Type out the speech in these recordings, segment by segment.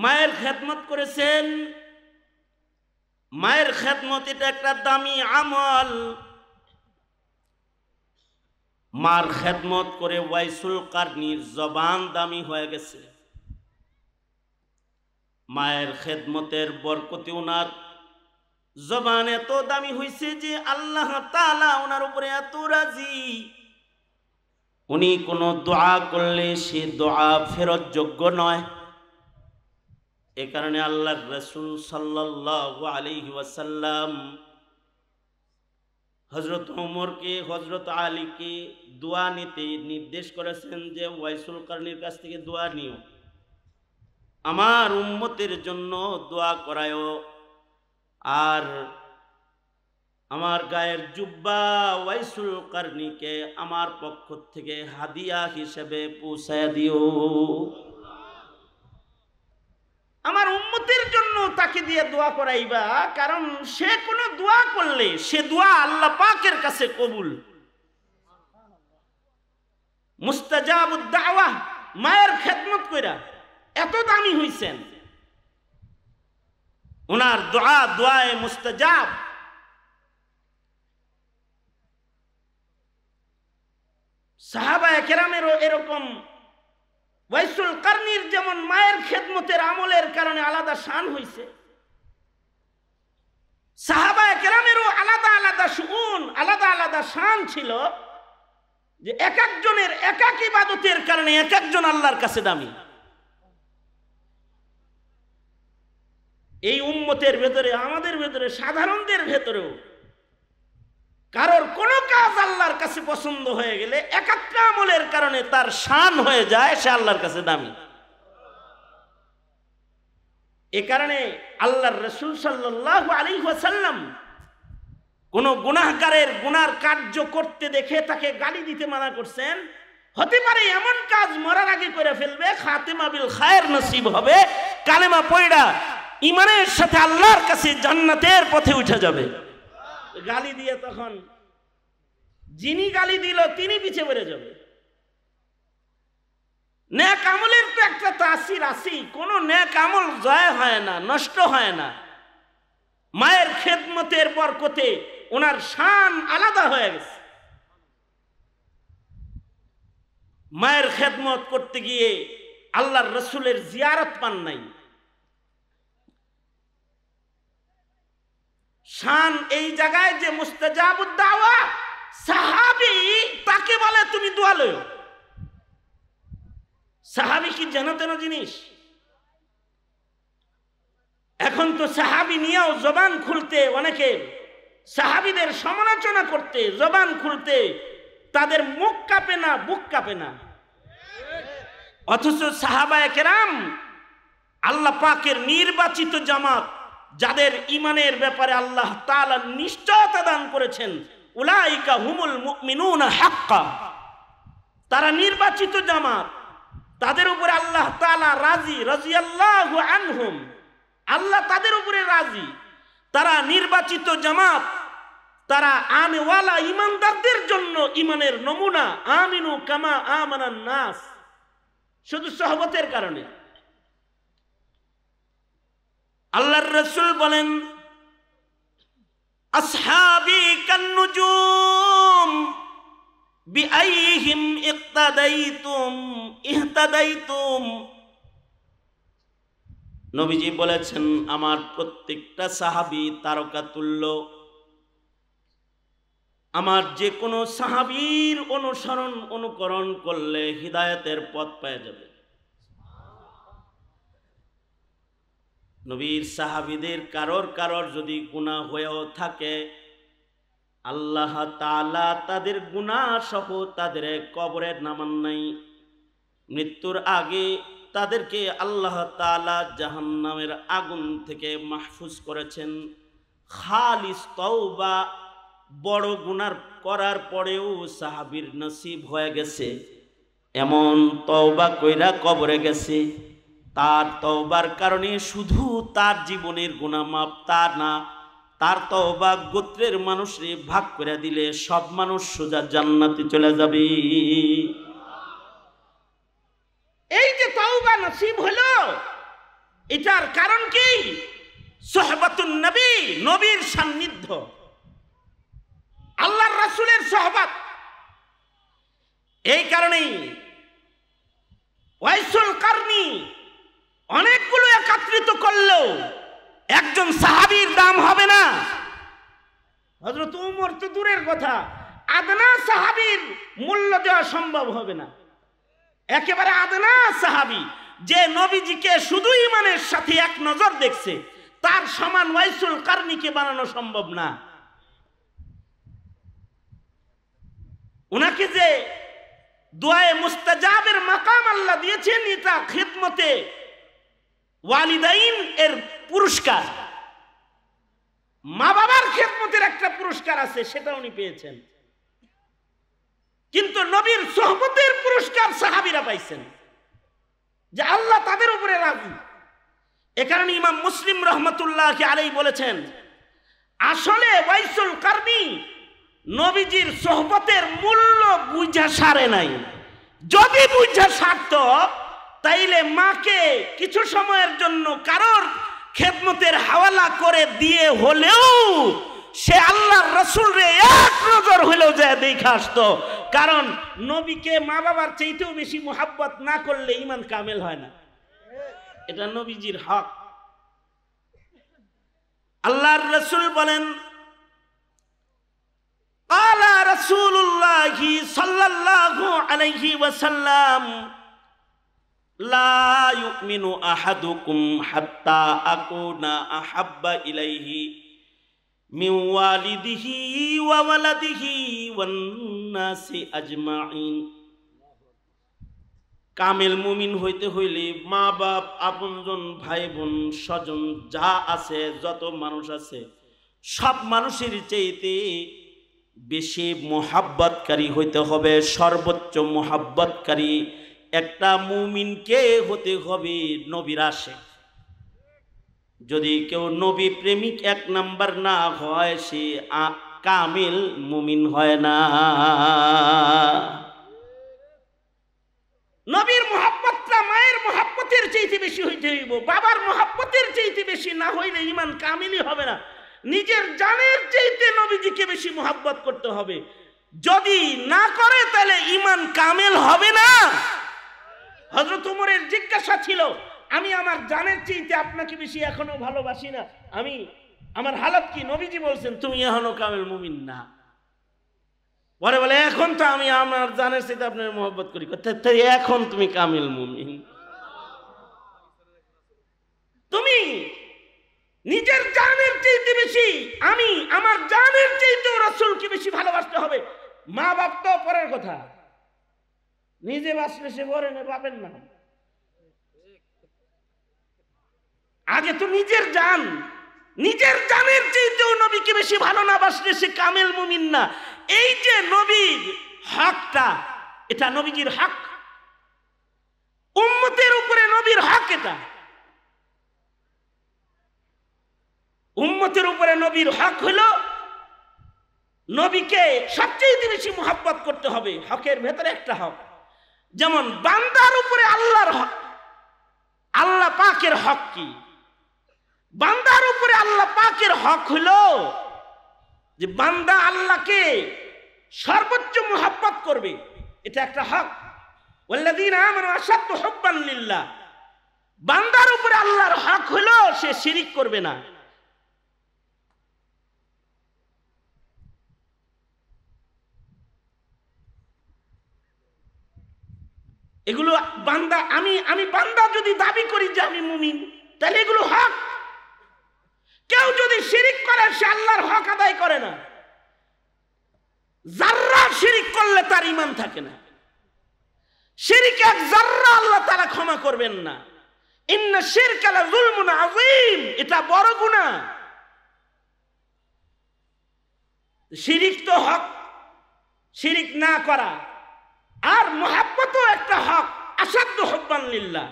মায়ের খেদমত করেছেন। মায়ের খেদমত এটা একটা দামি আমল। মার খেদমত করে ওয়াইসুল কারনির জবান দামি হয়ে গেছে। মায়ের খেদমতের বরকতে ওনার জবান এত দামি হয়েছে যে আল্লাহ তাআলা ওনার উপরে এত রাজি, উনি কোনো দোয়া করলে সে দোয়া ফেরত যোগ্য নয়। এ কারণে আল্লাহর রাসূল সাল্লাল্লাহু আলাইহি ওয়াসাল্লাম হযরত ওমরকে, হযরত আলীকে দোয়া নিতে নির্দেশ করেছেন যে ওয়াইসুল কারনির কাছ থেকে দোয়া নিও, আমার উম্মতের জন্য দোয়া করায়ও, আর আমার গায়ের জুব্বা ওয়াইসুল কারনিকে আমার পক্ষ থেকে হাদিয়া হিসেবে পৌঁছায় দিও। আমার উম্মতের জন্য তাকে দিয়ে দোয়া করাইবা, কারণ সে কোনো দোয়া করলে সে দোয়া আল্লাহ পাকের কাছে কবুল। মুস্তাজাবুদ দাওয়া, মায়ের খেদমত কইরা এত দামি হইছেন, ওনার দোয়া দোয়ায়ে মুস্তাজাব। সাহাবায়ে কেরামেরও এরকম ওয়াইসুল কারনির যেমন মায়ের খেদমতের আমলের কারণে আলাদা শান হইছে, সাহাবায়ে কেরামেরও আলাদা আলাদা শুন, আলাদা আলাদা শান ছিল, যে এক একজনের এক এক ইবাদতের কারণে এক একজন আল্লাহর কাছে দামি। এই উম্মতের ভেতরে, আমাদের ভেতরে, সাধারণদের ভেতরেও কারোর কোন কাজ আল্লাহর কাছে পছন্দ হয়ে গেলে এক একটা আমলের কারণে তার শান হয়ে যায়, সে আল্লাহর কাছে দামি। এ কারণে আল্লাহর রাসূল সাল্লাল্লাহু আলাইহি ওয়াসাল্লাম কোন গুনাহগারের গুনার কার্য করতে দেখে তাকে গালি দিতে মানা করছেন। হতে পারে এমন কাজ মরার আগে করে ফেলবে, খাতেমা বিল খায়ের নসিব হবে, কালেমা পয়ড়া ঈমানের সাথে আল্লাহর কাছে জান্নাতের পথে উঠে যাবে। গালি দিয়ে তখন যিনি গালি দিল তিনি পিছে পড়ে যাবে। নেক আমলের তো একটা তাসির আছে, কোন নেক আমল জয় হয় না, নষ্ট হয় না। মায়ের খেদমতের বরকতে ওনার শান আলাদা হয়ে গেছে। মায়ের খেদমত করতে গিয়ে আল্লাহর রাসূলের জিয়ারত পান নাই। শান এই জায়গায় যে মুস্তাজাবুদ দাওয়া, সাহাবী তাকে বলে তুমি দোয়া লও। সাহাবী কি যেন তেন জিনিস? এখন তো সাহাবী নিয়েও জবান খুলতে, অনেকে সাহাবীদের সমালোচনা করতে জবান খুলতে তাদের মুখ কাঁপে না, বুক কাঁপে না। অথচ সাহাবায়ে কেরাম আল্লাহ পাকের নির্বাচিত জামাত, যাদের ঈমানের ব্যাপারে আল্লাহ তাআলা নিশ্চয়তা দান করেছেন, উলাইকা হুমুল মুমিনুনা হাক্কা, তারা নির্বাচিত জামাত, তাদের উপরে আল্লাহ তাআলা রাজি, রাজিয়াল্লাহু আনহুম, আল্লাহ তাদের উপরে রাজি। তারা নির্বাচিত জামাত, তারা আনেওয়ালা ঈমানদারদের জন্য ঈমানের নমুনা। আমিনু কামা আমানান নাস, শুধু সহবতের কারণে। আল্লাহর রাসূল বলেন আসহাবি কান্নুজুম বিআইহিম ইক্তাদাইতুম ইহতাদাইতুম। নবীজি বলেছেন আমার প্রত্যেকটা সাহাবী তারকা তুল্য, আমার যে কোনো সাহাবীর অনুসরণ অনুকরণ করলে হিদায়াতের পথ পেয়ে যাবে। নবীর সাহাবীদের কারোর যদি গুনাহ হয়েও থাকে, আল্লাহ তাআলা তাদের গুনাহ সহ তাদের কবরে নামান নাই। মৃত্যুর আগে তাদেরকে আল্লাহ তাআলা জাহান্নামের আগুন থেকে মাহফুজ করেছেন। খালিস তওবা, বড় গুনাহ করার পরেও সাহাবীর নসিব হয়ে গেছে, এমন তওবা কইরা কবরে গেছে। তার তওবার কারণে শুধু তার জীবনের গুনাহ মাপ তা না, তার তওবা গোত্রের মানুষরে ভাগ করে দিলে সব মানুষ সোজা জান্নাতে চলে যাবে। এই যে তওবা নসিব হলো, এটার কারণ কি? সোহবাতুন নবী, নবীর সান্নিধ্য, আল্লাহর রাসূলের সোহবত। এই কারণেই ওয়াইসুল কারনি অনেকগুলো একত্রিত করলেও একজন সাহাবীর দাম হবে না। হযরত উমর তো দূরের কথা, আদনা সাহাবীর মূল্য দেওয়া সম্ভব হবে না। একেবারে আদনা সাহাবী, যে নবীজিকে শুধু ঈমানের সাথে এক নজর দেখছে, তার সমান ওয়াইসুল কারনিকে বানানো সম্ভব না। উনাকে যে দুআয়ে মুস্তাজাবের মাকাম আল্লাহ দিয়েছেন, এটা খিদমতে ওয়ালিদাইন এর পুরস্কার, মা বাবার খিদমতের একটা পুরস্কার আছে, সেটা উনি পেয়েছেন। কিন্তু নবীর সোহবতের পুরস্কার সাহাবীরা পাইছেন, যে আল্লাহ তাদের উপরে রাজি। এ কারণে ইমাম মুসলিম রহমতুল্লাহি আলাইহি বলেছেন, আসলে ওয়াইসুল কারনি নবীজির সোহবতের মূল্য বুঝা সারে নাই। যদি বুঝা সারত, তাইলে মাকে কিছু সময়ের জন্য কারোর খেদমতের হাওয়ালা করে দিয়ে হলেও সে আল্লাহর রাসূলরে এক নজর হলেও যায় দেখে আসতো। কারণ নবীকে মা বাবার চাইতেও বেশি মুহাব্বত না করলে ঈমান কামেল হয় না। এটা নবীজির হক। আল্লাহর রাসূল বলেন, ক্বালা রাসূলুল্লাহি সাল্লাল্লাহু আলাইহি ওয়াসাল্লাম, লা ইউমিনু আহাদুকুম হাত্তা আকুনা আহাব্বা ইলাইহি মিন ওয়ালিদিহি ওয়া ওয়ালাদিহি ওয়ান নাসি আজমাইন। কামেল মুমিন হইতে হইলে মা বাপ, আপনজন, ভাই বোন, স্বজন যা আছে, যত মানুষ আছে, সব মানুষের চাইতে বেশি মুহাব্বতকারী হইতে হবে। সর্বোচ্চ মুহাব্বতকারী একটা মুমিনকে হতে হবে নবীর আশিক। যদি কেউ নবী প্রেমিক এক নাম্বার না হয়, সে কামিল মুমিন হয় না। নবীর মুহাব্বতটা মায়ের মুহাব্বতের চাইতে বেশি হইতে হইব, বাবার মুহাব্বতের চাইতে বেশি না হইলে ঈমান কামিলই হবে না। নিজের জানের চাইতে নবীজিকে বেশি মুহাব্বত করতে হবে। যদি না করে তাহলে ঈমান কামিল হবে না। হযরত ওমরের জিজ্ঞাসা ছিল, আমি আমার জানের চাইতে আপনাকে বেশি এখনো ভালোবাসি না, আমি আমার হালত কি? নবীজি বলছেন, তুমি এখনো কামিল মুমিন না। পরে বলে, এখন তো আমি আমার জানের চাইতে আপনার মহব্বত করি, এখন তুমি কামিল মুমিন। তুমি নিজের জানের চাইতে বেশি, আমি আমার জানের চাইতেও রাসূলকে বেশি ভালোবাসতে হবে। মা বাপ তো পরের কথা, নিজে বাঁচলে সে বলে না বাপের নাম। আগে তো নিজের জান, নিজের জানের চাইতেও নবীকে বেশি ভালো না বাসলে সে কামেল মুমিন না। এই যে নবীর হকটা, এটা নবীজির হক, উম্মতের উপরে নবীর হক। এটা উম্মতের উপরে নবীর হক হলো নবীকে সবচেয়ে বেশি মুহাব্বত করতে হবে। হকের ভেতরে একটা হক, যেমন বান্দার উপরে আল্লাহর হক। আল্লাহ পাকের হক কি? বান্দার উপরে আল্লাহ পাকের হক হলো যে বান্দা আল্লাহকে সর্বোচ্চ মুহাব্বত করবে, এটা একটা হক। ওয়াল্লাযীনা আমানু আশাদ্দু হুব্বান লিল্লাহ। বান্দার উপরে আল্লাহর হক হলো সে শিরিক করবে না। এগুলো বান্দা, আমি বান্দা যদি দাবি করি যে আমি মুমিন, তাহলে এগুলো হক। কেউ যদি শিরিক করে সে আল্লাহর হক আদায় করে না। যাররা শিরিক করলে তার ঈমান থাকে না। শিরিক এক যাররা আল্লাহ তাআলা ক্ষমা করবেন না। ইন্না শিরকা লাযুলমুন আযীম, এটা বড় গুনাহ। শিরিক তো হক, শিরিক না করা। আর মুহাব্বতও একটা হক, আশাদ্দু হুব্বান লিল্লাহ,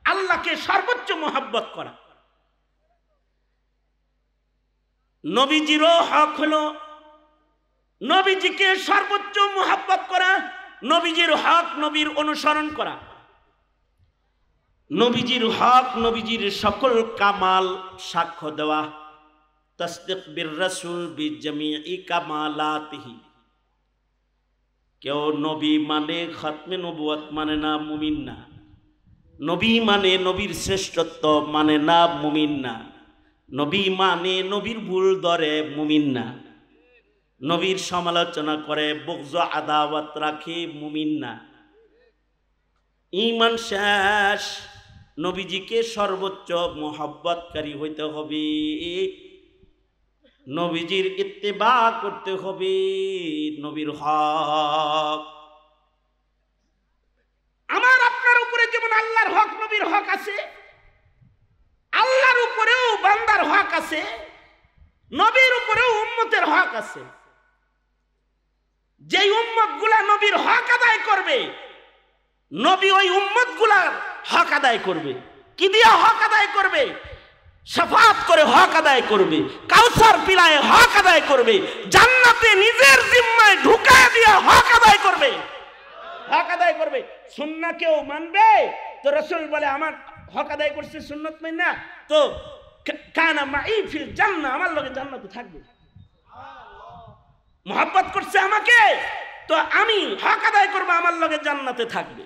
আল্লাহকে সর্বোচ্চ মুহাব্বত করা। নবীজিরও হক হলো নবীজিকে সর্বোচ্চ মুহাব্বত করা। নবীজির হক নবীর অনুসরণ করা। নবীজির হক, নবীজির সকল কামাল সাক্ষ্য দেওয়া, তাসদীক বির রাসূল বিজামিই কামালাতিহি। কেউ নবী মানে খাতমে নবুয়ত মানে না, মুমিন না। নবী মানে নবীর শ্রেষ্ঠত্ব মানে না, মুমিন না। নবী মানে নবীর ভুল ধরে, মুমিন না। নবীর সমালোচনা করে, বুগজ আদাওয়াত রাখে, মুমিন না। ঈমান শেষ। নবীজিকে সর্বোচ্চ মোহাব্বতকারী হইতে হবে, নবীজির ইত্তেবা করতে হবে, নবীর হক। আমার আপনার উপরে যেমন আল্লাহর হক, নবীর হক আছে, আল্লাহর উপরেও বান্দার হক আছে, নবীর উপরেও উম্মতের হক আছে। যেই উম্মতগুলা নবীর হক আদায় করবে, নবী ওই উম্মতগুলার হক আদায় করবে। কি দিয়া হক আদায় করবে? শাফাত করে হক আদায় করবে, কাউসার পিলায় হক আদায় করবে, জান্নাতে নিজের জিম্মায় ঢুকায় দিয়া হক আদায় করবে, হক আদায় করবে। সুন্নাহ কেউ মানবে তো রাসূল বলে আমার হক আদায় করছে, সুন্নাত মানি না তো কানা মাই ফিল জান্নাহ, আমার লগে জান্নাতে থাকবে। মুহাব্বত করছে আমাকে তো আমি হক আদায় করব, আমার লগে জান্নাতে থাকবে।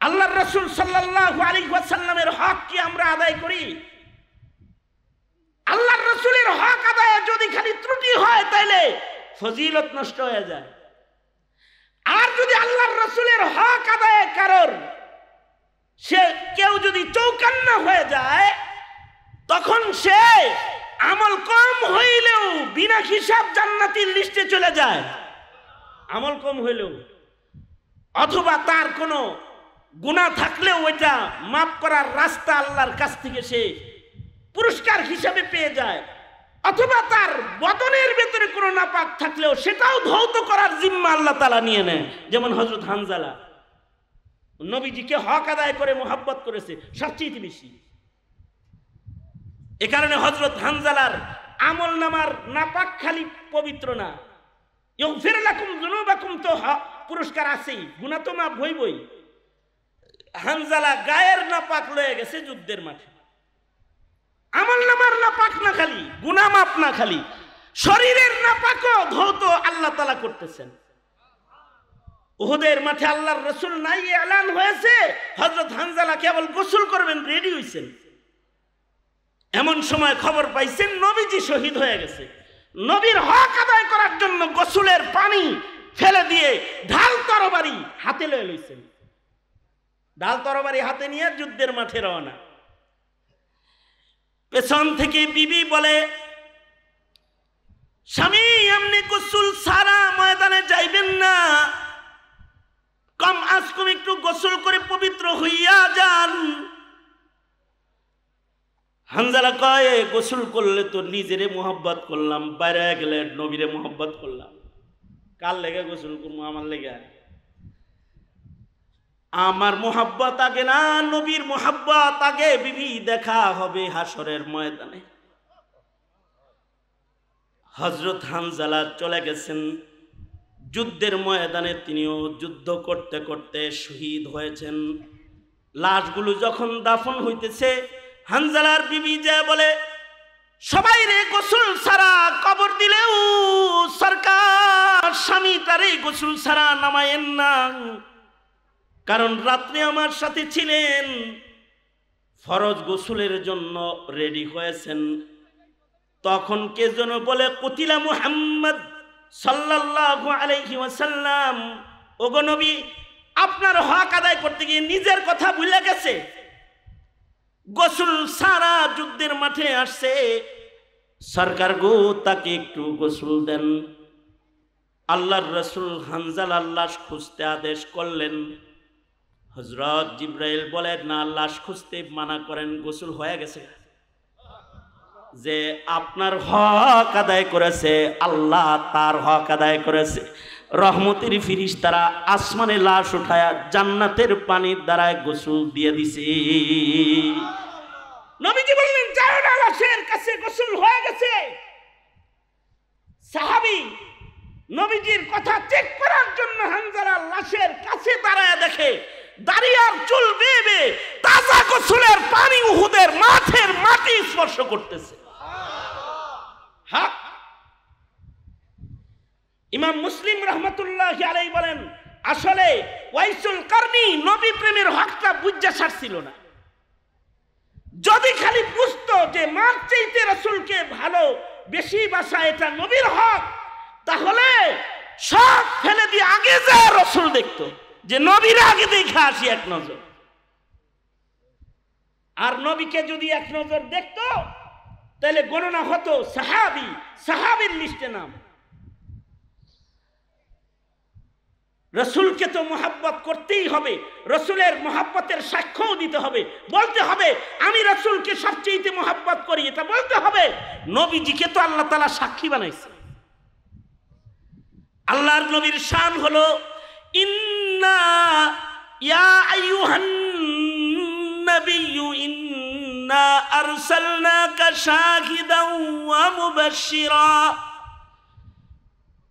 আল্লাহর রাসূল সাল্লাল্লাহু আলাইহি ওয়াসাল্লামের হক কি আমরা আদায় করি? আল্লাহর রাসূলের হক আদায়ে যদি খালি ত্রুটি হয় তাইলে ফজিলত নষ্ট হয়ে যায়। আর যদি আল্লাহর রাসূলের হক আদায়ে কারোর সে কেউ যদি চৌকান্না হয়ে যায়, তখন সে আমল কম হইলেও বিনা হিসাব জান্নাতীর লিস্টে চলে যায়, আমল কম হইলেও। অথবা তার কোনো গুনাহ থাকলেও ওইটা মাফ করার রাস্তা আল্লাহর কাছ থেকে সে পুরস্কার হিসাবে পেয়ে যায়। অথবা তার বদনের ভেতরে কোনো নাপাক থাকলেও সেটাও ধৌত করার জিম্মা আল্লাহ তাআলা নিয়ে নেয়। যেমন হযরত হানজালা নবীজিকে হক আদায় করে মুহাব্বত করেছে সবচেয়ে বেশি। এ কারণে হযরত হানজালার আমল নামার নাপাক খালি পবিত্র না, ইগফির লাকুম যুনুবাকুম তো পুরস্কার আছেই, গুনাহ তো মাফ হইবই। হানজালা গায়ের নাপাক লয়ে গেছে যুদ্ধের মাঠে, আমল নামার নাপাক না খালি, গুনাহ মাফ না খালি, শরীরের নাপাকও ধৌত আল্লাহ তাআলা করতেছেন। উহুদের মাঠে আল্লাহর রাসূল নাই এলান হয়েছে, হযরত হানজালা কেবল গোসল করবেন রেডি হইছেন। এমন সময় খবর পাইছেন নবীজি শহীদ হয়ে গেছে। নবীর হক আদায় করার জন্য গোসলের পানি ফেলে দিয়ে ঢাল তরবারি হাতে লয়ে লইছেন, ঢাল তরবারি হাতে নিয়ে যুদ্ধের মাঠে রওনা। পেছন থেকে বিবি বলে, স্বামী এমনি গোসল সারা ময়দানে যাইবেন না, কম আজ কম একটু গোসল করে পবিত্র হইয়া যান। হানজালা কয়, গোসল করলে তো নিজেরে মোহাব্বত করলাম, বাইরে গেলে নবীরে মোহাব্বত করলাম, কার লেগে গোসল করবো? আমার লেগে। আমার মোহাব্বত আগে না, নবীর মোহাব্বত আগে। বিবি দেখা হবে হাসরের ময়দানে। হযরত হানজালা চলে গেছেন যুদ্ধের ময়দানে, তিনিও যুদ্ধ করতে করতে শহীদ হয়েছেন। লাশগুলো যখন দাফন হইতেছে, হানজালার বিবি যে বলে, সবাই রে গোসল ছাড়া কবর দিলেও সরকার স্বামী তারে গোসল ছাড়া নামায়েন না, কারণ রাত্রে আমার সাথে ছিলেন, ফরজ গোসলের জন্য রেডি হয়েছেন। তখন কে যেন বলে, কুতিলা মুহাম্মদ সাল্লাল্লাহু আলাইহি ওয়াসাল্লাম, ওগো নবী আপনার হক আদায় করতে গিয়ে নিজের কথা ভুলে গেছে, গোসল সারা যুদ্ধের মাঠে আসছে, সরকার গো তাকে একটু গোসল দেন। আল্লাহর রাসূল হানজালার লাশ খুঁজতে আদেশ করলেন। হযরত জিবরাইল বলেন, না, লাশ খুঁজতে মানা করেন, গোসল হয়ে গেছে। যে আপনার হক আদায় করেছে, আল্লাহ তার হক আদায় করেছে। রহমতের ফেরেশতারা আসমানে লাশ উঠায়া জান্নাতের পানির দ্বারা গোসল দিয়ে দিছে। নবীজি বললেন, যাও না, লাশের কাছে গোসল হয়ে গেছে। সাহাবী নবীজির কথা চেক করার জন্য হানজালা লাশের কাছে দাঁড়ায় দেখে দাড়ি আর চুল বেয়ে তাজা গোসলের পানি উহুদের মাঠের মাটি স্পর্শ করতেছে। ইমাম মুসলিম রহমতুল্লাহ আলাইহি বলেন, আসলে ওয়াইসুল কারনি নবী প্রেমের হকটা বুঝা ছাড়ছিল না। যদি খালি বুঝতো যে মার চাইতে রাসূলকে ভালো বেশি বাসা এটা নবীর হক, তাহলে সব ফেলে দিয়ে আগে যা রাসূল দেখতো, যে নবীর আগে দেখে আসি এক নজর। আর নবীকে যদি এক নজর দেখতো তাহলে গণনা হতো সাহাবীর লিস্টে নাম। রসুলকে তো মোহাব্বত করতেই হবে, রসুলের মোহাব্বতের সাক্ষ্যও দিতে হবে, বলতে হবে আমি রসুলকে সবচেয়ে মোহাব্বত করি, এটা বলতে হবে। নবীজিকে তো আল্লাহ তাআলা সাক্ষী বানাইছে। আল্লাহর নবীর শান হলো ইন্না ইয়া আইয়ুহান নাবিয়্যু ইন্না আরসালনাকা শাহিদাও ওয়া মুবাশশিরা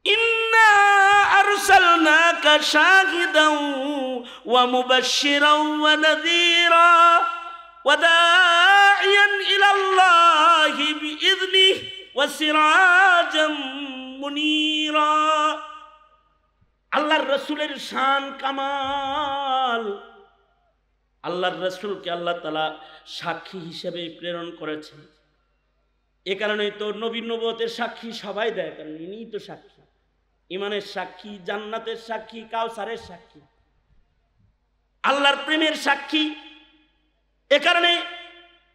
ইন্না আরসালনাকা শাহিদাও ওয়া মুবাশশিরা ওয়া নাযীরা ওয়া দাঈয়ান ইলাল্লাহি বিইذনিহি ওয়া সিরাজাম মুনীরা। আল্লাহর রাসূলের শান কামাল। আল্লাহর রাসূলকে আল্লাহ তাআলা সাক্ষী হিসেবে প্রেরণ করেছেন। এ কারণেই তো নবীর নবুয়তের সাক্ষী সবাই দেয়, কারণ ইনিই তো সাক্ষী, ঈমানের সাক্ষী, জান্নাতের সাক্ষী, কাউসারের সাক্ষী, আল্লাহর প্রেমের সাক্ষী। এ কারণে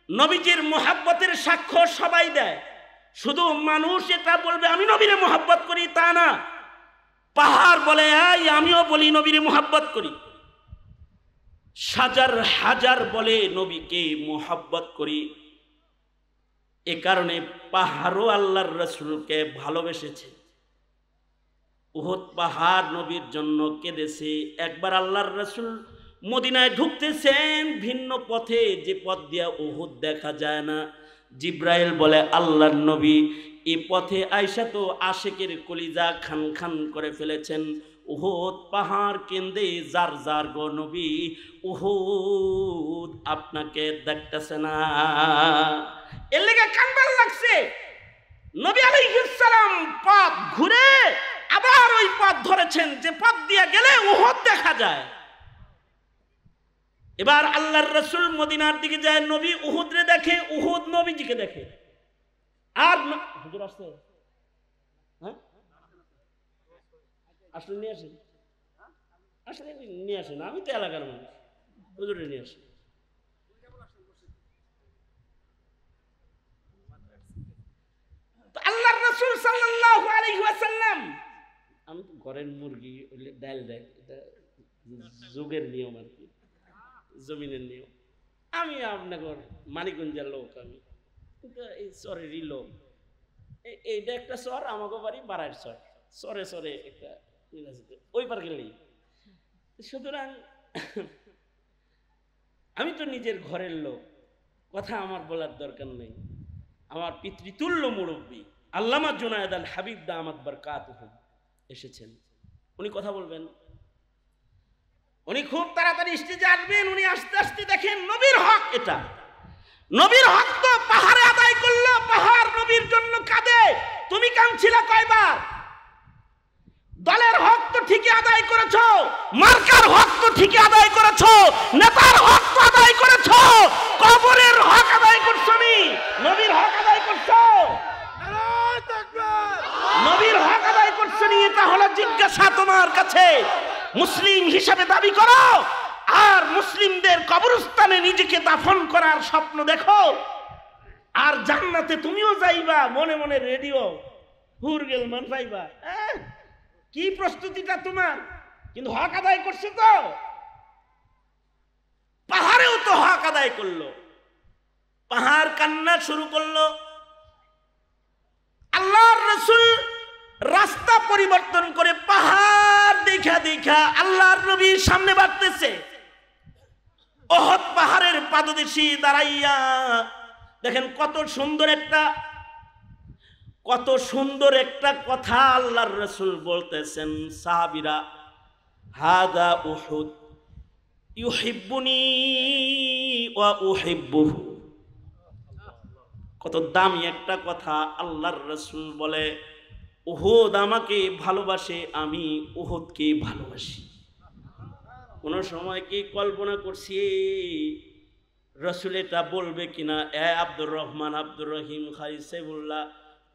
নবীজির মুহাব্বতের সাক্ষ্য সবাই দেয়। শুধু মানুষ এটা বলবে আমি নবীরে মুহাব্বত করি তা না। পাহাড় বলে আমিও বলি নবীরে মুহাব্বত করি, হাজার হাজার বলে নবীকে মুহাব্বত করি। এ কারণে পাহাড়ও আল্লাহর রাসূলকে ভালোবেসেছে। উহুদ পাহাড় নবীর জন্য কেঁদেছে। একবার আল্লাহর রাসূল মদিনায় ঢুকতেছেন ভিন্ন পথে, যে পথ দিয়া উহুদ দেখা যায় না। জিব্রাইল বলে আল্লাহর নবী এই পথে আয়সা তো আশেকের কলিজা খান খান করে ফেলেছেন। উহুদ পাহাড় কেঁদে যার যার গো নবী, উহুদ আপনাকে দেখতেছে না। এর লেগে কান্দার লাগছে। নবী আলাইহিস সালাম পথ ঘুরে আবার ওই পথ ধরেছেন যে পথ দিয়ে গেলে উহুদ দেখা যায়। এবার আল্লাহর রাসূল মদিনার দিকে যায়, নবী উহুদরে দেখে, উহুদ নবীজিকে দেখে। আর হুজুর আসছে, হ্যাঁ আসলে নিয়ে আসেন, আসলে নিয়ে আসেন, আমি তো এলাকার মানুষ, হুজুরে নিয়ে আসেন। আল্লাহর রাসূল সাল্লাল্লাহু আলাইহি ওয়াসাল্লাম, আমি তো ঘরের মুরগি ডাল দেয়, এটা যুগের নিয়ম আর কি, জমিনের নিয়ম। আমি আপনাকে মানিকগঞ্জের লোক, আমি কিন্তু এই চরেরই লোক। এইটা একটা চর, আমাকে বাড়ি বাড়ার চর, চরে চরে একটা ওই পার গেলেই। সুতরাং আমি তো নিজের ঘরের লোক, কথা আমার বলার দরকার নেই। আমার পিতৃতুল্য মুরব্বী আল্লামা জুনায়েদ আল হাবিব দামাত বারকাতুহু এসেছেন, উনি কথা বলবেন। উনি খুব তাড়াতাড়ি স্টেজে আসবেন। উনি আস্তে আস্তে দেখেন নবীর হক, এটা নবীর হক তো পাহাড়ে আদায় করলো, পাহাড় নবীর জন্য কাঁদে। তুমি কাঁদছিলে কয়বার? দলের হক তো ঠিকই আদায় করেছো, মার্কার হক তো ঠিকই আদায় করেছো, নেতার হক তো আদায় করেছো, কবরের হক আদায় করছো নি, নবীর হক আদায় করছো, নবীর হক আদায় করছো নি? এটা হলো জিজ্ঞাসা তোমার কাছে। মুসলিম হিসাবে দাবি করো আর মুসলিমদের কবরস্থানে নিজেকে দাফন করার স্বপ্ন দেখো, আর জান্নাতে তুমিও যাইবা মনে মনে রেডিও হুর গেল মান পাইবা। কি প্রস্তুতিটা তোমার? কিন্তু হক আদায় করছে তো, পাহাড়েও তো হক আদায় করলো। পাহাড় কান্না শুরু করলো। আল্লাহর রাসূল রাস্তা পরিবর্তন করে পাহাড় দেখা দেখা আল্লাহর নবীর সামনে বাড়তেছে। উহুদ পাহাড়ের পাদদেশে দাঁড়াইয়া দেখেন কত সুন্দর একটা কত সুন্দর একটা কথা আল্লাহর রাসূল বলতেছেন, সাহাবীরা, হাদা উহুদ ইউহিব্বুনি ওয়া উহিব্বুহু। কত দামি একটা কথা। আল্লাহর রাসূল বলে, উহুদ আমাকে ভালোবাসে, আমি উহুদকে ভালোবাসি। কোন সময় কি কল্পনা করছি রাসূল এটা বলবে কিনা, এ আব্দুর রহমান, আব্দুর রহিম, খাই সাইফুল্লাহ,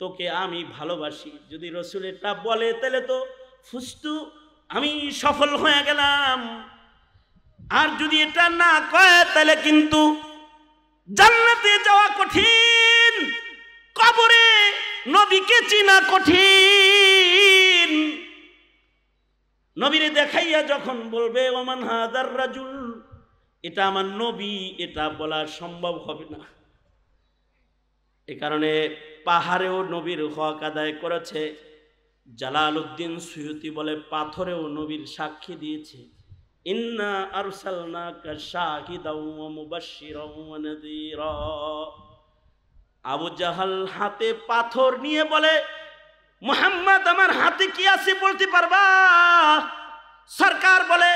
তোকে আমি ভালোবাসি? যদি রাসূল এটা বলে তাহলে তো ফুস্তু, আমি সফল হয়ে গেলাম। আর যদি এটা না কয় তাহলে কিন্তু জান্নাতে যাওয়া কঠিন, কবরে নবীকে চিনা কঠিন। নবীরে দেখাইয়া যখন বলবে ওমান হাদার রাজুল, এটা আমার নবী, এটা বলা সম্ভব হবে না। এ কারণে পাহাড়েও নবীর হক আদায় করেছে। জালালউদ্দিন সুয়ুতি বলে, পাথরেও নবীর সাক্ষী দিয়েছে, ইন্না আরসালনাকা শাহিদাও ওয়া মুবাশশিরাও ওয়া নাযীরা। আবু জাহাল হাতে পাথর নিয়ে বলে, মুহাম্মদ আমার হাতে কি আছে বলতে পারবা? সরকার বলে,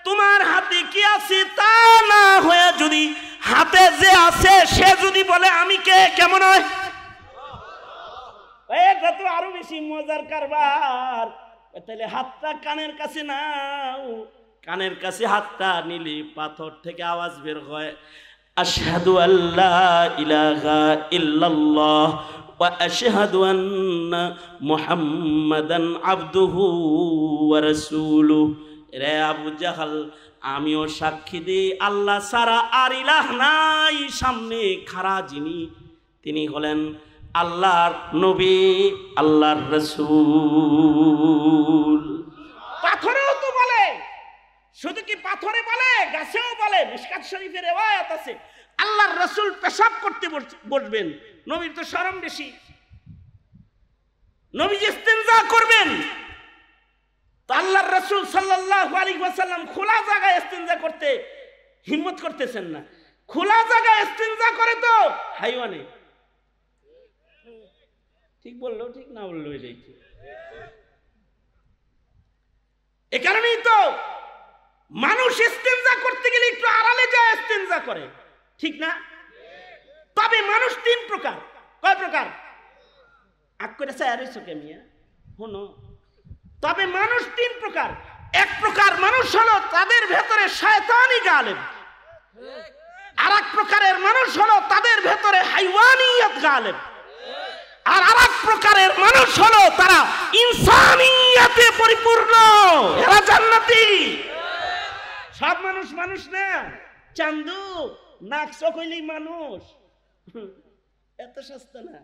তোমার হাতে কি আছে তা না হয়ে যদি হাতে যে আছে সে যদি বলে আমি কে, কেমন হয়? এটা তো আরো বেশি মজার কারবার। তাহলে হাতটা কানের কাছে নাও, কানের কাছে হাতটা নিলে পাথর থেকে আওয়াজ বের হয়, আশহাদু আল্লা ইলাহা ইল্লাল্লাহ ওয়া আশহাদু আন্না মুহাম্মাদান আবদুহু ওয়া রাসূলুহু। রে আবু জাহাল, আমিও সাক্ষী দিই আল্লাহ ছাড়া আর ইলাহ নাই, সামনে খাড়া যিনি তিনি হলেন আল্লাহর নবী, আল্লাহর রাসূল। পাথরেও তো বলে, শুধু কি পাথরে বলে, গাছেও বলে। মিশকাত শরীফের রিওয়ায়াত আছে, আল্লাহর রাসূল পেশাব করতে বসবেন, নবীর তো শরম বেশি, নবী ইস্তেনজা করবেন, তো আল্লাহর রাসূল সাল্লাল্লাহু আলাইহি ওয়াসাল্লাম খোলা জায়গায় ইস্তেনজা করতে হিম্মত করতেছেন না। খোলা জায়গায় ইস্তেনজা করে তো হাইওয়ানে। ঠিক বললো, ঠিক না বললো, এটাই ঠিক। এ কারণেই তো মানুষ ইস্তেনজা করতে গেলে একটু আড়ালে যায় ইস্তেনজা করে, ঠিক না? তবে মানুষ তিন প্রকার। কয় প্রকার? আগ করে চাইছো কে মিয়া, শোনো। তবে মানুষ তিন প্রকার। এক প্রকার মানুষ হলো তাদের ভেতরে শয়তানি গালেব, আর এক প্রকারের মানুষ হলো তাদের ভেতরে হাইওয়ানিয়ত গালেব, আর আরেক প্রকারের মানুষ হলো তারা ইনসানিয়তে পরিপূর্ণ, এরা জান্নাতি। সব মানুষ মানুষ না, চান্দু নাক চোখ হইলেই মানুষ, এত সস্তা না।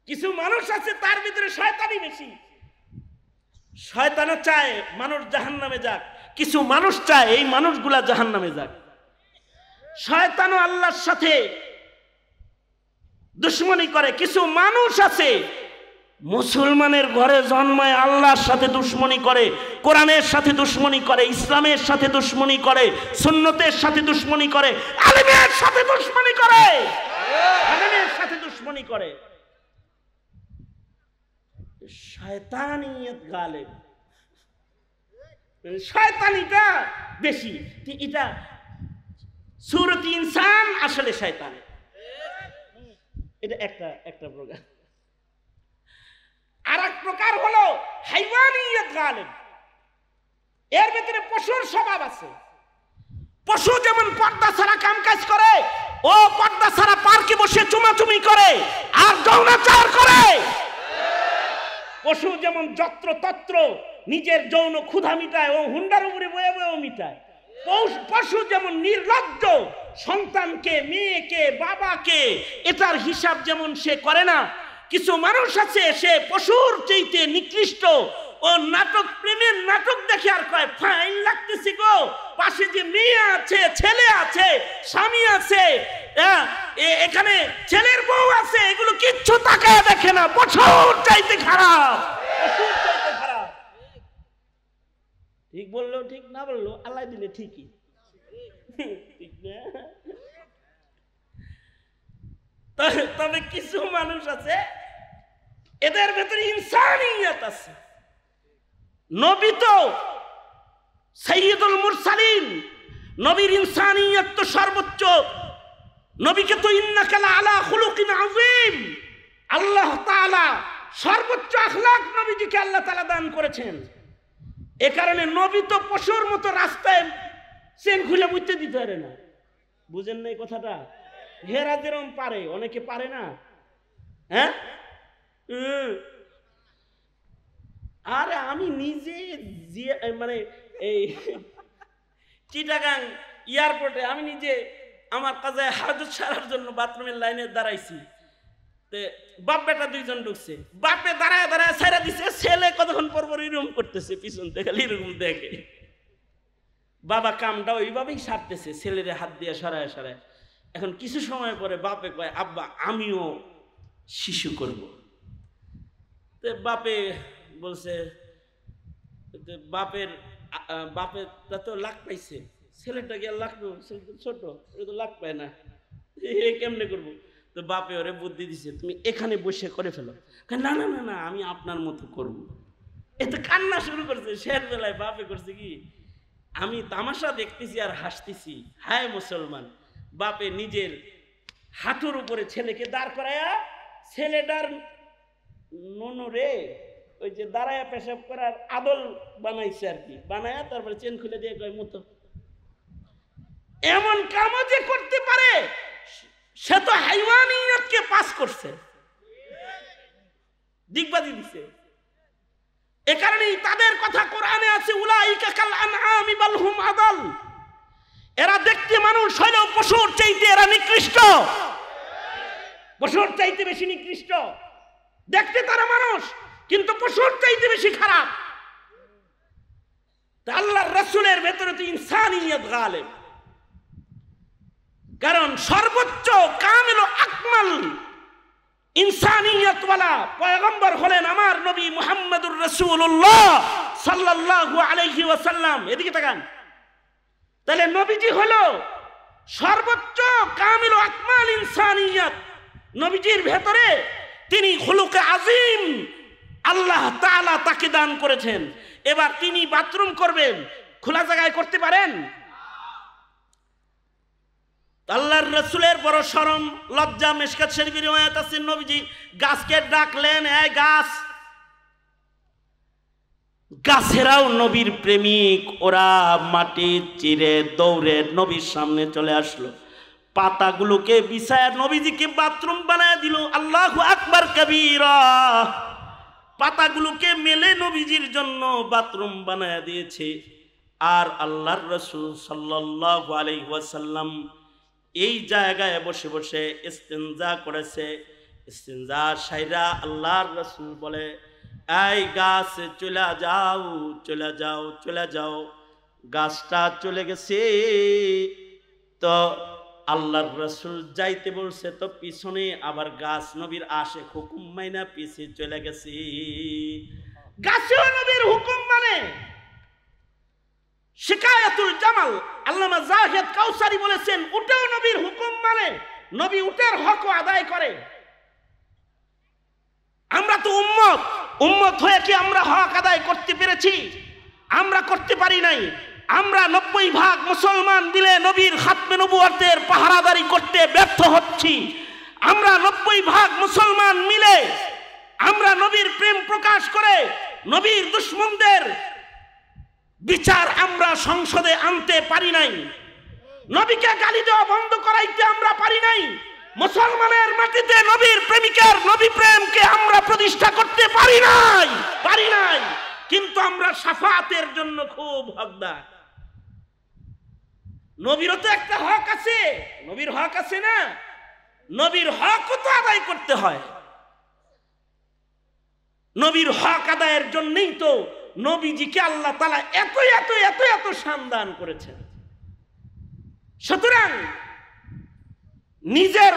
কিছু মানুষ আছে তার ভিতরে শয়তানি বেশি, শয়তানও চায় মানুষ জাহান্নামে যাক, কিছু মানুষ চায় এই মানুষগুলা জাহান্নামে যাক। শয়তানও আল্লাহর সাথে দুশ্মনী করে। কিছু মানুষ আছে মুসলমানের ঘরে জন্মায় আল্লাহর সাথে দুশ্মনী করে, কোরআনের সাথে দুশ্মনী করে, ইসলামের সাথে দুশ্মনী করে, সুন্নতের সাথে দুশ্মনী করে, আলেমের সাথে দুশ্মনী করে, আলেমের সাথে দুশ্মনী করে। শয়তানিয়ত গালেব, শয়তানিটা বেশি। এটা সূরতি ইনসান, আসলে শয়তান। এটা একটা প্রকার। আর এক প্রকার হলো হাইওয়ানিয়ত গালেব, এর ভিতরে পশুর স্বভাব আছে। পশু যেমন পর্দা ছাড়া কাম কাজ করে, ও পর্দা ছাড়া পার্কে বসে চুমাচুমি করে আর যৌনাচার করে। পশু যেমন যত্র তত্র নিজের যৌন ক্ষুধা মিটায়, ও হুন্ডার উপরে বয়ে বয়েও মিটায়। পশু যেমন নির্লজ্জ, সন্তানকে, মেয়েকে, বাবাকে এটার হিসাব যেমন সে করে না। কিছু মানুষ আছে সে পশুর চাইতে নিকৃষ্ট, ও নাটক, প্রেমের নাটক দেখে আর কয় ফাইন লাগতেছে গো, পাশে যে মেয়ে আছে, ছেলে আছে, স্বামী আছে, এখানে ছেলের বউ আছে, এগুলো কিচ্ছু তাকায় দেখে না, পশুর চাইতে খারাপ, পশুর চাইতে খারাপ। ঠিক বললো, ঠিক না বললো, আল্লাহ দিলে ঠিকই, ঠিক না? তবে কিছু মানুষ আছে এদের ভেতরে ইনসানিয়ত আছে। নবী তো সাইয়্যিদুল মুরসালিন, নবীর ইনসানিয়ত তো সর্বোচ্চ। নবীকে তো ইন্নাকা আলা খুলুকিন আযীম, আল্লাহ তাআলা সর্বোচ্চ আখলাক নবীজিকে আল্লাহ তাআলা দান করেছেন। এ কারণে নবী তো পশুর মতো রাস্তায় চেন খুলে বুঝতে দিতে পারে না। বুঝেন না এই কথাটা? হেরা যেরকম পারে, অনেকে পারে না। হ্যাঁ, আরে আমি নিজে মানে এই চিটাগাং এয়ারপোর্টে আমি নিজে আমার কাজে হাজত সারার জন্য বাথরুমের লাইনে দাঁড়াইছি। বাপ বেটা দুইজন ঢুকছে, বাপে দাঁড়ায় দাঁড়ায় ছেড়ে দিছে, ছেলে কতক্ষণ পর পর এরকম করতেছে, পিছন থেকে এরকম দেখে। বাবা কামটা ওইভাবেই সারতেছে, ছেলের হাত দিয়ে সরায় সরায়। এখন কিছু সময় পরে বাপে কয়, আব্বা আমিও শিশু করব। তো বাপে বলছে, বাপের তো লাখ পাইছে, ছেলেটা গিয়ে লাখ ছোট, এটা তো লাখ পায় না, কেমনে করবো? তো বাপে ওরে বুদ্ধি দিছে, তুমি এখানে বসে করে ফেলো। না না না না, আমি আপনার মতো করবো। এতে কান্না শুরু করছে। শের বেলায় বাপে করছে কি, আমি তামাশা দেখতেছি আর হাসতেছি। হায় মুসলমান! বাপে নিজের হাঁটুর উপরে ছেলেকে দাঁড় করায়া, ছেলেটার নুনুরে ওই যে দাঁড়ায়া পেশাব করার আদল বানাইছে আর কি, বানায়া তারপরে চেন খুলে দিয়ে কয় মতো। এমন কামও যে করতে পারে, সে তো হাইওয়ানিয়তকে পাস করছে, দিগবাজি দিছে। এ কারণেই তাদের কথা কোরআনে আছে, উলাইকা কাল আনআমি বাল হুম আদাল। এরা দেখতে মানুষ হলেও পশুর চাইতে এরা নিকৃষ্ট, পশুর চাইতে বেশি নিকৃষ্ট। দেখতে তারা মানুষ, কিন্তু পশুর চাইতে বেশি খারাপ। আল্লাহর রাসূলের ভেতরে তো ইনসানিয়ত গালেব, কারণ সর্বোচ্চ কামিল ও আকমাল ইনসানিয়ত ওয়ালা পয়গম্বর হলেন আমার নবী মুহাম্মদুর রাসূলুল্লাহ সাল্লাল্লাহু আলাইহি ওয়াসাল্লাম। এদিকে তাকান। তাহলে নবীজি হলো সর্বোচ্চ কামিল ও আকমাল ইনসানিয়ত। নবীজির ভেতরে তিনি খুলুকে আযীম আল্লাহ তাআলা তাকে দান করেছেন। এবার তিনি বাথরুম করবেন, খোলা জায়গায় করতে পারেন? আল্লাহর রাসূলের বড় শরম লজ্জা। মিশকাত শরীফের riwayat আছে, নবীজি গাছকে ডাকলেন, এই গাছ। গাছেরাও নবীর প্রেমিক, ওরা মাটি চিরে দৌড়ে নবীর সামনে চলে আসলো, পাতাগুলোকে বিছায় নবীজিকে বাথরুম বানায় দিল। আল্লাহু আকবার কবীরা। পাতাগুলোকে মেলে নবীজির জন্য বাথরুম বানায় দিয়েছে। আর আল্লাহর রাসূল সাল্লাল্লাহু আলাইহি ওয়াসাল্লাম এই জায়গায় বসে বসে ইস্তেনজা করেছে। ইস্তেনজা সাইরা আল্লাহর রাসূল বলে, এই গাছ চলে যাও, চলে যাও, চলে যাও। গাছটা চলে গেছে। তো আল্লাহর রাসূল যাইতে বলছে, তো পিছনে আবার গাছ নবীর আশে হুকুম মাইনা পিছে চলে গেছে। গাছেও নবীর হুকুম মানে। শিকায়াতুল জামাল আল্লামা জাহিদ কাউসারি বলেছেন, উটেও নবীর হুকুম মানে, নবী উটের হক আদায় করে। আমরা তো উম্মত, উম্মত হয়ে কি আমরা হক আদায় করতে পেরেছি? আমরা করতে পারি নাই। আমরা 90% মুসলমান মিলে নবীর খাতমে নবুয়তের পাহারাদারি করতে ব্যর্থ হচ্ছি। আমরা 90% মুসলমান মিলে আমরা নবীর প্রেম প্রকাশ করে নবীর দুশমনদের বিচার আমরা সংসদে আনতে পারি নাই। নবীকে গালি দেওয়া বন্ধ করাইতে আমরা পারি নাই। মুসলমানের মাটিতে নবীর প্রেমিকের নবী প্রেমকে আমরা প্রতিষ্ঠা করতে পারি নাই, পারি নাই। কিন্তু আমরা শাফাতের জন্য খুব হকদার। নবীরও তো একটা হক আছে, নবীর হক আছে না? নবীর হক তো আদায় করতে হয়। নবীর হক আদায়ের জন্যই তো নবীজিকে আল্লাহ তাআলা এত এত এত এত শান দান করেছেন। সুতরাং নিজের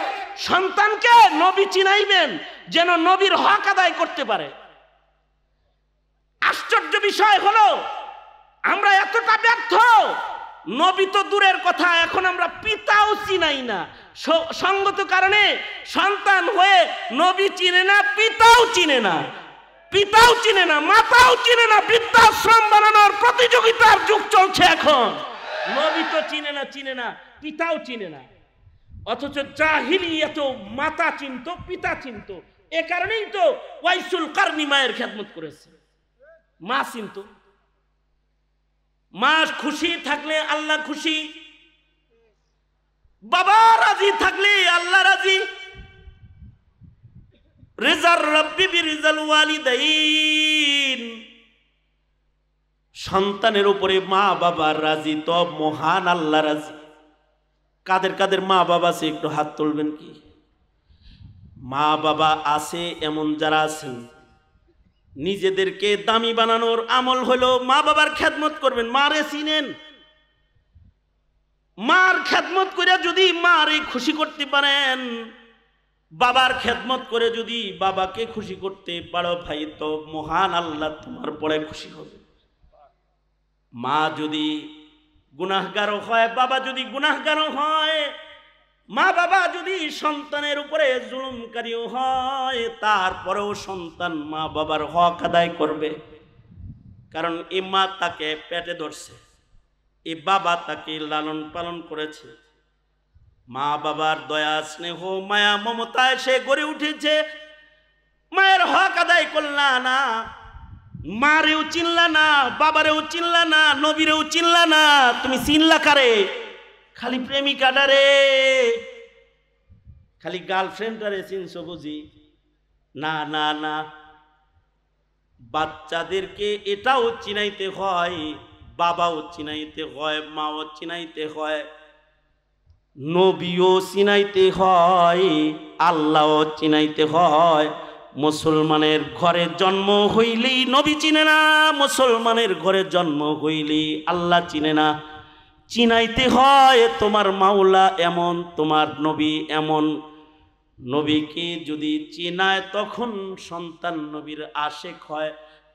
সন্তানকে নবী চিনাইবেন যেন নবীর হক আদায় করতে পারে। আশ্চর্য বিষয় হলো আমরা এতটা ব্যর্থ, নবী তো দূরের কথা, এখন আমরা পিতাও চিনাই না। সঙ্গত কারণে সন্তান হয়ে নবী চিনে না, পিতাও চিনে না, পিতাও চিনে না, মাতাও চিনে না। বৃদ্ধাশ্রম বানানোর প্রতিযোগিতার যুগ চলছে এখন। নবী তো চিনে না, পিতাও চিনে না। অথচ জাহিলিয়াত মাতা চিনত, পিতা চিনত। এ কারণেই তো ওয়াইসুল কারনি মায়ের খেদমত করেছে, মা চিনত। মা খুশি থাকলে আল্লাহ খুশি, বাবা রাজি থাকলে আল্লাহ রাজি। রিজার রাব্বি বিরিজাল ওয়ালিদাইন, সন্তানের উপরে মা বাবার রাজি তো মহান আল্লাহ রাজি। কাদের কাদের মা বাবা আছে একটু হাত তুলবেন কি? মা বাবা আছে এমন যারা আছেন, নিজেদেরকে দামি বানানোর আমল হলো মা বাবার খেদমত করবেন। মারে চিনেন, মার খেদমত করে যদি মারে খুশি করতে পারেন, বাবার খেদমত করে যদি বাবাকে খুশি করতে পারো ভাই, তো মহান আল্লাহ তোমার পরে খুশি হবে। মা যদি গুনাহগারও হয়, বাবা যদি গুনাহগারও হয়, মা বাবা যদি সন্তানের উপরে জুলুমকারীও হয়, তারপরেও সন্তান মা বাবার হক আদায় করবে। কারণ এই মা তাকে পেটে ধরছে, এই বাবা তাকে লালন পালন করেছে। মা বাবার দয়া স্নেহ মায়া মমতায় সে গড়ে উঠেছে। মায়ের হক আদায় করলা না, মারেও চিনলা না, বাবারেও চিনলা না, নবীরেও চিনলা না, তুমি চিনলা কারে? খালি প্রেমিকাটারে, খালি গার্লফ্রেন্ডটারে চিনছো বুঝি? না না না, বাচ্চাদেরকে এটাও চিনাইতে হয়, বাবাও চিনাইতে হয়, মাও চিনাইতে হয়, নবীও চিনাইতে হয়, আল্লাহও চিনাইতে হয়। মুসলমানের ঘরে জন্ম হইলেই নবী চিনে না, মুসলমানের ঘরে জন্ম হইলেই আল্লাহ চিনে না। চিনাইতে হয় তোমার মাওলা এমন, তোমার নবী এমন। নবীকে যদি চিনায় তখন সন্তান নবীর আশেক হয়।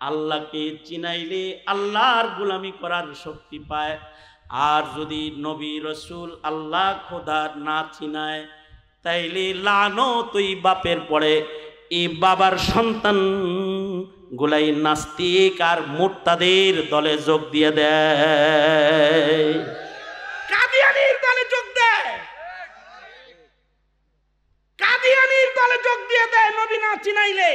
আল্লাহকে চিনাইলে আল্লাহর গোলামি করার শক্তি পায়। আর যদি নবী রসুল আল্লাহ খোদা না চিনায়, তাইলে লানত ওই বাপের পড়ে। এই বাবার সন্তান গুলাই নাস্তিক আর মুরতাদের দলে যোগ দিয়ে দেয়, কাদিয়ানির দলে যোগ দেয়, কাদিয়ানির দলে যোগ দিয়ে দেয় নবী না চিনাইলে।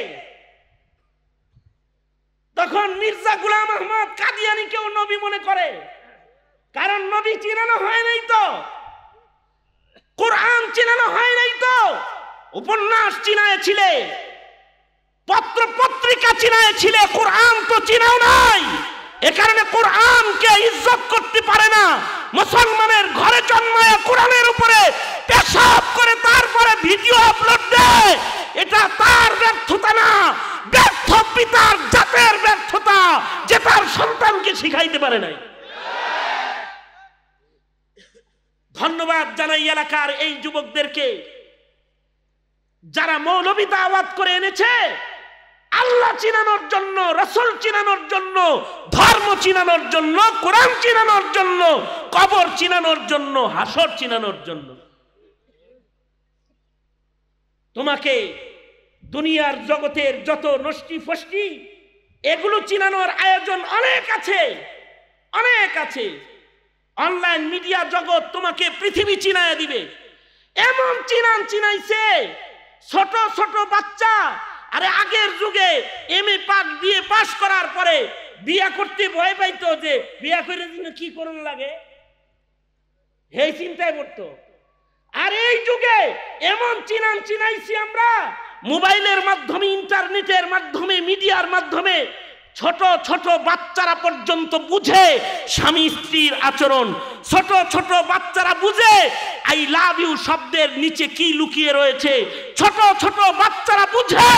তখন মির্জা গোলাম আহমদ কাদিয়ানিকেও নবী মনে করে, কারণ নবী চিনানো হয় নাই তো, কোরআন চিনানো হয় নাই তো, উপন্যাস চিনাইছিলে, পত্র পত্রিকা চিনাইছিলে, কোরআন তো চিনাও নাই। এ কারণে কোরআনকে ইজ্জত করতে পারে না। মুসলমানের ঘরে জন্মায় কোরআনের উপরে পেশাব করে তারপরে ভিডিও আপলোড দেয়, এটা তার ব্যর্থতা না, ব্যর্থ পিতার জাতের ব্যর্থতা যে তার সন্তানকে শিখাইতে পারে নাই। ধন্যবাদ জানাই এলাকার এই যুবকদেরকে যারা মৌলবী দাওয়াত করে এনেছে আল্লাহ চিনানোর জন্য, রাসূল চিনানোর জন্য, ধর্ম চিনানোর জন্য, কোরআন চিনানোর জন্য, কবর চিনানোর জন্য, হাসর চিনানোর জন্য। তোমাকে দুনিয়ার জগতের যত নষ্টি ফষ্টি এগুলো চিনানোর আয়োজন অনেক আছে, অনেক আছে। অনলাইন মিডিয়া জগৎ তোমাকে পৃথিবী চিনায় দিবে। এমন চিনাইছে ছোট ছোট বাচ্চা। আরে আগের যুগে এমএ দিয়ে পাশ করার পরে বিয়া করতে ভয় পাইতো, যে বিয়া করে কি করুন লাগে, এই চিন্তায় পড়তো। আর এই যুগে এমন চিনাইছি আমরা মোবাইলের মাধ্যমে, ইন্টারনেটের মাধ্যমে, মিডিয়ার মাধ্যমে। ছোট ছোট বাচ্চারা পর্যন্ত বুঝে স্বামী স্ত্রীর আচরণ, ছোট ছোট বাচ্চারা বুঝে আই লাভ ইউ শব্দের নিচে কি লুকিয়ে রয়েছে, ছোট ছোট বাচ্চারা বুঝে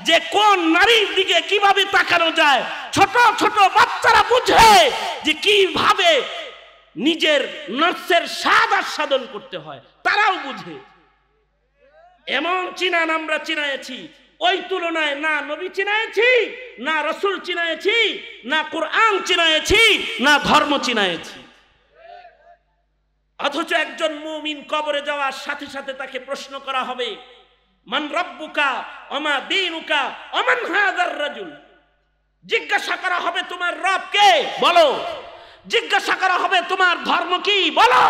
যে কোন নারীর দিকে কিভাবে তাকানো যায়, ছোট ছোট বাচ্চারা বুঝে যে কিভাবে নিজের নফসের স্বাদ আস্বাদন করতে হয়, তারাও বুঝে। এমন চিনান আমরা চিনাইছি, ওই তুলনায় না নবী চিনাইছি, না রাসূল চিনাইছি, না কোরআন চিনাইছি, না ধর্ম চিনাইছি। অথচ একজন মুমিন কবরে যাওয়ার সাথে সাথে তাকে প্রশ্ন করা হবে, মান রাব্বুকা ওমা দীনুকা ওমান হাযার রাজুল। জিজ্ঞাসা করা হবে তোমার রব কে, বলো। জিজ্ঞাসা করা হবে তোমার ধর্ম কি, বলো।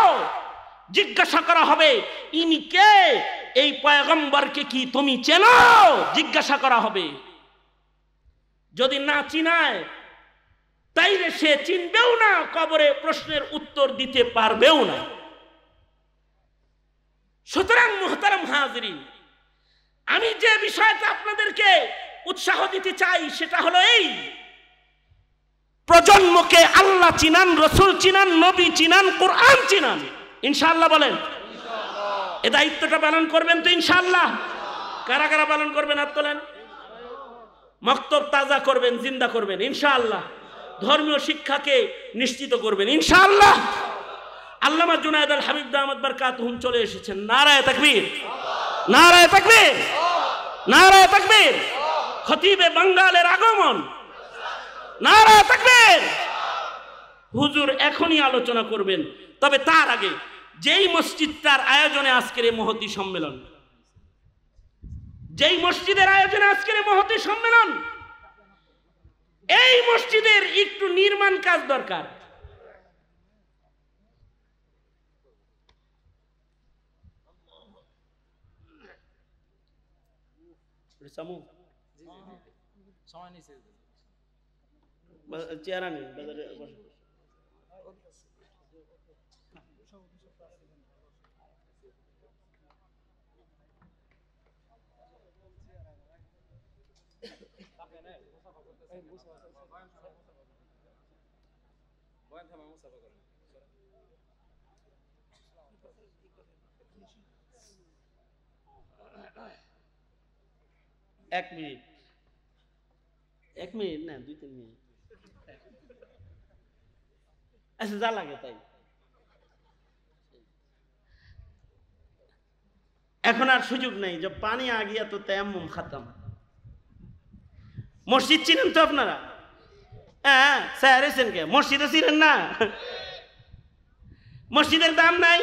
জিজ্ঞাসা করা হবে ইনি কে, এই পয়গম্বরকে কি তুমি চেনো, জিজ্ঞাসা করা হবে। যদি না চিনায় তাইলে সে চিনবেও না, কবরে প্রশ্নের উত্তর দিতে পারবেও না। সুতরাং মুহতারাম হাজিরিন, আমি যে বিষয়টা আপনাদেরকে উৎসাহ দিতে চাই সেটা হলো এই, প্রজন্মকে আল্লাহ চিনান, রসুল চিনান, নবী চিনান, কোরআন চিনান। ইনশাআল্লাহ বলেন, এ দায়িত্বটা পালন করবেন তো ইনশাআল্লাহ? কারা কারা পালন করবেন হাত তোলেন। মক্তব তাজা করবেন, জিন্দা করবেন ইনশাআল্লাহ। ধর্মীয় শিক্ষাকে নিশ্চিত করবেন ইনশাআল্লাহ। আল্লামা জুনায়েদ আল হাবিব দামাত বারকাতুহুম চলে এসেছেন। নারায়ে তাকবীর, নারায়ে তাকবীর, নারায়ে তাকবীর। খতিবে বাঙ্গালের আগমন, নারায়ে তাকবীর। হুজুর এখনই আলোচনা করবেন, তবে তার আগে যেই মসজিদটার আয়োজনে আজকের এই মহতী সম্মেলন, যেই মসজিদের আয়োজনে আজকের এই মহতী সম্মেলন, এই মসজিদের একটু নির্মাণ কাজ দরকার। এক মিনিট, এক মিনিট না, 2-3 মিনিট, আচ্ছা যা লাগে তাই। এখন আর সুযোগ নেই, যে পানি আ গিয়া তো তায়াম্মুম খতম। মসজিদ চিনেন তো আপনারা? হ্যাঁ, স্যার এসেন কে? মসজিদও চিনেন না? মসজিদের দাম নাই?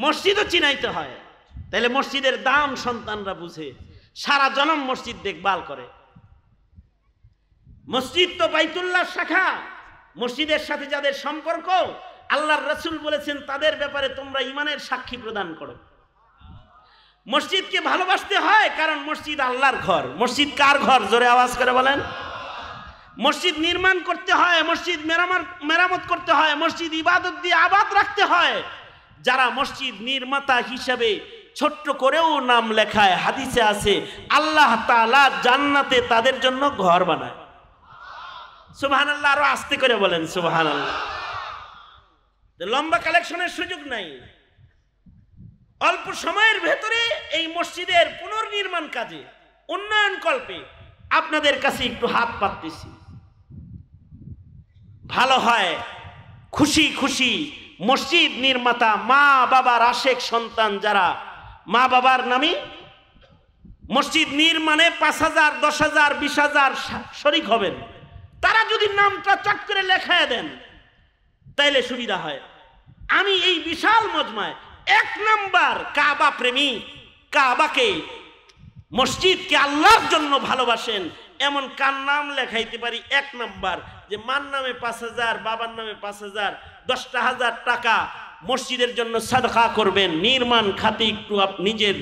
মসজিদও চিনাইতে হয়, তাহলে মসজিদের দাম সন্তানরা বুঝে, সারা জনম মসজিদ দেখভাল করে। মসজিদ তো বাইতুল্লাহ শাখা। মসজিদের সাথে যাদের সম্পর্ক, আল্লাহর রাসূল বলেছেন তাদের ব্যাপারে তোমরা ঈমানের সাক্ষী প্রদান করো। মসজিদকে ভালোবাসতে হয়, কারণ মসজিদ আল্লাহর ঘর। মসজিদ কার ঘর? জোরে আওয়াজ করে বলেন। মসজিদ নির্মাণ করতে হয়, মসজিদ মেরামত করতে হয়, মসজিদ ইবাদত দিয়ে আবাদ রাখতে হয়। যারা মসজিদ নির্মাতা হিসাবে ছোট্ট করেও নাম লেখায়, হাদিসে আছে আল্লাহ তাআলা জান্নাতে তাদের জন্য ঘর বানায়। সুবহানাল্লাহ, আরো আস্তে করে বলেন সুবহানাল্লাহ। লম্বা কালেকশনের সুযোগ নাই, অল্প সময়ের ভেতরে এই মসজিদের পুনর্নির্মাণ কাজে, উন্নয়ন কল্পে আপনাদের কাছে একটু হাত পাততেছি। ভালো হয় খুশি খুশি মসজিদ নির্মাতা মা বাবার আশেক সন্তান যারা মা বাবার নামে মসজিদ নির্মাণে 5,000, 10,000, 20,000 শরিক হবেন, তারা যদি নামটা চট করে লেখায় দেন তাইলে সুবিধা হয়। আমি এই বিশাল মজমায় 1 নাম্বার কাবা প্রেমী, কাবাকে, মসজিদকে আল্লাহর জন্য ভালোবাসেন এমন কার নাম লেখাইতে পারি 1 নাম্বার, যে মার নামে 5,000, বাবার নামে 5,000, 10,000 টাকা মসজিদের জন্য সাদকা করবেন, নির্মাণ খাতে একটু নিজের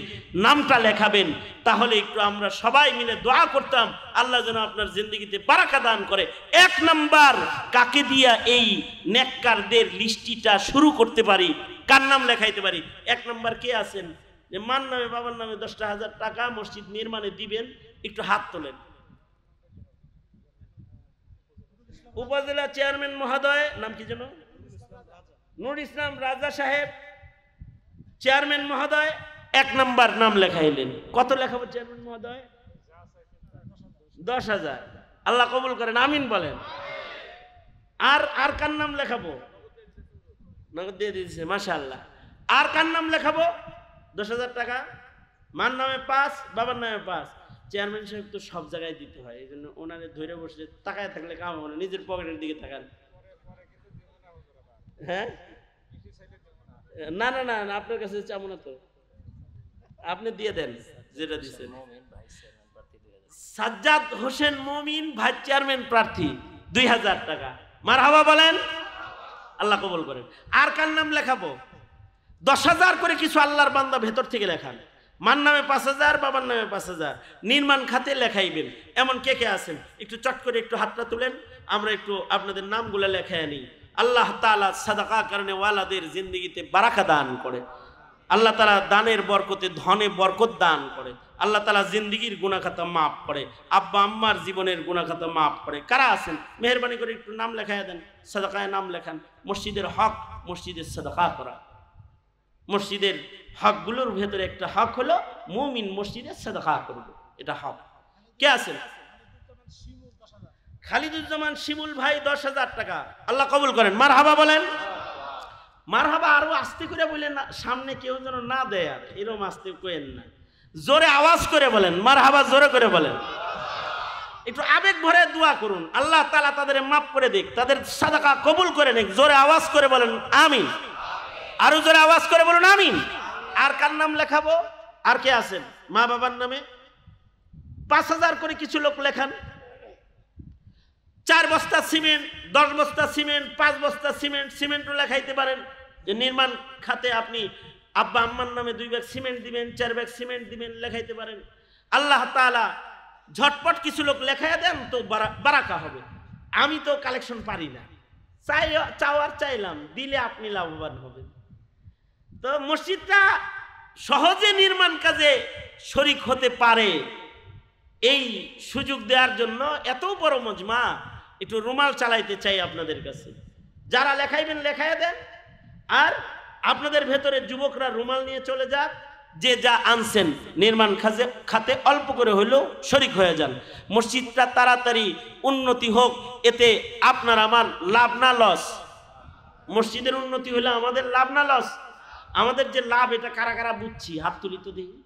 নামটা লেখাবেন, তাহলে একটু আমরা সবাই মিলে দোয়া করতাম আল্লাহ যেন আপনার জিন্দেগিতে বারাকা দান করে। 1 নাম্বার কাকে দিয়া এই নেককারদের লিস্টিটা শুরু করতে পারি, কার নাম লেখাইতে পারি? 1 নাম্বার কে আছেন যে মার নামে বাবার নামে 10,000 টাকা মসজিদ নির্মাণে দিবেন? একটু হাত তোলেন। উপজেলা চেয়ারম্যান মহোদয়, নাম কি যেন? নুর ইসলাম রাজা সাহেব, চেয়ারম্যান মহোদয় 1 নাম্বার নাম লেখাইলেন। কত লেখাবো চেয়ারম্যান মহোদয়? 10,000। আল্লাহ কবুল করেন, আমিন বলেন। আর কার নাম লেখাবো? নগদ দিয়ে দিয়েছে, মাশাআল্লাহ। আর কার নাম লেখাবো? 10,000 টাকা। মার নামে 5, বাবার নামে 5। চেয়ারম্যান সাহেব তো সব জায়গায় দিতে হয়, এই জন্য ওনারে ধরে বসে তাকায় থাকলে কাম হবে না, নিজের পকেটের দিকে তাকান। হ্যাঁ, না না না না, আপনার কাছে চাবো না তো, আপনি দিয়ে দেন যেটা দিচ্ছেন। সাজ্জাদ হোসেন মমিন ভাইস চেয়ারম্যান প্রার্থী 2000 টাকা। মারহাবা বলেন, আল্লাহ কবুল করেন। আর কার নাম লেখাবো? 10,000 করে কিছু আল্লাহর বান্দা ভেতর থেকে লেখান। মার নামে 5,000, বাবার নামে 5,000, নির্মাণ খাতে লেখাইবেন। এমন কে কে আছেন একটু চট করে একটু হাতটা তুলেন, আমরা একটু আপনাদের নামগুলো লেখায় নিই। আল্লাহ তাআলা সাদাকা কারণে ওয়ালাদের জিন্দেগিতে বারাকা দান করে। আল্লাহ তাআলা দানের বরকতে ধনে বরকত দান করে। আল্লাহ তাআলা জিন্দেগির গুনাহ খাতা মাফ করে, আব্বা আম্মার জীবনের গুনাহ খাতা মাফ করে। কারা আছেন মেহেরবানি করে একটু নাম লেখায় দেন, সাদাকায় নাম লেখান। মসজিদের হক মসজিদের সাদাকা করা। মসজিদের হকগুলোর ভেতরে একটা হক হলো মুমিন মসজিদের সাদাকা করবে, এটা হক। কে আছেন? খালিদুজ্জামান শিমুল ভাই 10,000 টাকা। আল্লাহ কবুল করেন। মারহাবা বলেন। মারহাবা আরো আস্তে করে বলেন, না সামনে কেউ যেন না দেয়, আর এরকম আস্তে করেন না, জোরে আওয়াজ করে বলেন মারহাবা, জোরে করে বলেন। একটু আবেগ ভরে দোয়া করুন, আল্লাহ তাআলা তাদের মাফ করে দিক, তাদের সাদাকা কবুল করে নিক। জোরে আওয়াজ করে বলেন আমিন। আরো জোরে আওয়াজ করে বলুন আমিন। আর কার নাম লেখাবো? আর কে আছেন মা বাবার নামে? 5,000 করে কিছু লোক লেখান। 4 বস্তা সিমেন্ট, 10 বস্তা সিমেন্ট, 5 বস্তা সিমেন্ট, সিমেন্টও লেখাইতে পারেন। যে নির্মাণ খাতে আপনি আব্বা আম্মার নামে 2 ব্যাগ সিমেন্ট দিবেন, 4 ব্যাগ সিমেন্ট দিবেন, লেখাইতে পারেন। আল্লাহ তাআলা ঝটপট কিছু লোক লেখাইয়া দেন তো বারাকা হবে। আমি তো কালেকশন পারি না, চাওয়ার চাইলাম, দিলে আপনি লাভবান হবেন। তো মসজিদটা সহজে নির্মাণ কাজে শরীক হতে পারে, এই সুযোগ দেওয়ার জন্য এত বড় মজমা একটু রুমাল চালাইতে চাই আপনাদের কাছে। যারা লেখাইবেন লেখাইয়া দেন, আর আপনাদের ভেতরে যুবকরা রুমাল নিয়ে চলে যাক, যে যা আনছেন নির্মাণ খাতে অল্প করে হলেও শরীক হয়ে যান। মসজিদটা তাড়াতাড়ি উন্নতি হোক, এতে আপনার আমার লাভ না লস? মসজিদের উন্নতি হলে আমাদের লাভ না লস? আমাদের যে লাভ, এটা কারা কারা বুঝছি? হাত তুলি তো দেখি।